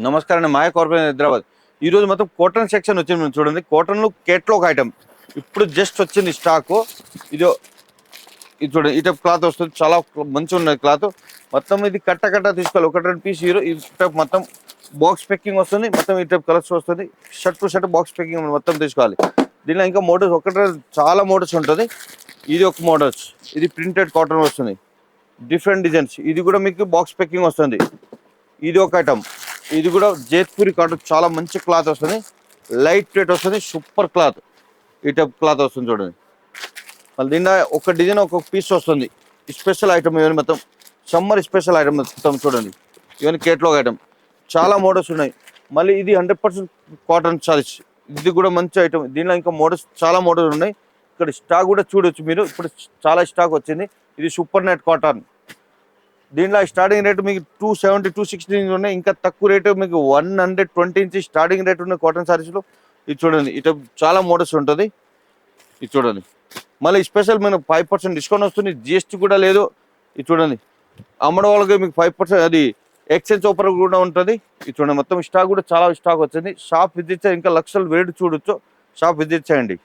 నమస్కారం అండి. మాయ కార్పొరేషన్ హైదరాబాద్. ఈరోజు మొత్తం కాటన్ సెక్షన్ వచ్చింది. మీరు చూడండి, కాటన్లో కేటలాగ్ ఐటమ్ ఇప్పుడు జస్ట్ వచ్చింది స్టాకు. ఇది ఇది చూడండి, ఈ టైప్ క్లాత్ వస్తుంది, చాలా మంచిగా ఉన్నది క్లాత్. మొత్తం ఇది కట్ట కట్ట తీసుకోవాలి, ఒకటి రెండు పీస్ హీరో. ఈ టైప్ మొత్తం బాక్స్ ప్యాకింగ్ వస్తుంది, మొత్తం ఈ టైప్ కలర్స్ వస్తుంది. Shirt to shirt box packing మొత్తం తీసుకోవాలి. దీనిలో ఇంకా మోడల్స్ ఒకటి చాలా మోడల్స్ ఉంటుంది. ఇది ఒక మోడల్స్, ఇది ప్రింటెడ్ కాటన్ వస్తుంది, డిఫరెంట్ డిజైన్స్. ఇది కూడా మీకు బాక్స్ ప్యాకింగ్ వస్తుంది. ఇది ఒక ఐటమ్, ఇది కూడా జైత్పూరి కాటన్, చాలా మంచి క్లాత్ వస్తుంది, లైట్ వెయిట్ వస్తుంది, సూపర్ క్లాత్. ఈ టైప్ క్లాత్ వస్తుంది చూడండి. మళ్ళీ దీంట్లో ఒక డిజైన్ ఒక్కొక్క పీస్ వస్తుంది. స్పెషల్ ఐటమ్ ఇవన్నీ మొత్తం సమ్మర్ స్పెషల్ ఐటమ్ మొత్తం చూడండి. ఇవన్నీ కేటలాగ్ ఐటమ్, చాలా మోడల్స్ ఉన్నాయి. మళ్ళీ ఇది 100% కాటన్ సారీస్, ఇది కూడా మంచి ఐటమ్. దీనిలో ఇంకా మోడల్స్ చాలా మోడల్స్ ఉన్నాయి. ఇక్కడ స్టాక్ కూడా చూడొచ్చు మీరు, ఇప్పుడు చాలా స్టాక్ వచ్చింది. ఇది సూపర్ నెట్ కాటన్. దీంట్లో స్టార్టింగ్ రేట్ మీకు 270 260 ఉన్నాయి. ఇంకా తక్కువ రేటు మీకు 120 నుంచి స్టార్టింగ్ రేట్ ఉన్నాయి కాటన్ సారీస్లో. ఇది చూడండి, ఇటు చాలా మోడల్స్ ఉంటుంది. ఇది చూడండి, మళ్ళీ స్పెషల్ మీకు 5% డిస్కౌంట్ వస్తుంది, జిఎస్టీ కూడా లేదు. ఇది చూడండి, అమ్మడం వాళ్ళకి మీకు 5% అది ఎక్స్చేంజ్ ఆఫర్ కూడా ఉంటుంది. ఇది చూడండి, మొత్తం స్టాక్ కూడా చాలా స్టాక్ వచ్చింది. షాప్ విజిట్ ఇంకా లక్షలు వేడి చూడొచ్చు. షాప్ విజిట్ చేయండి.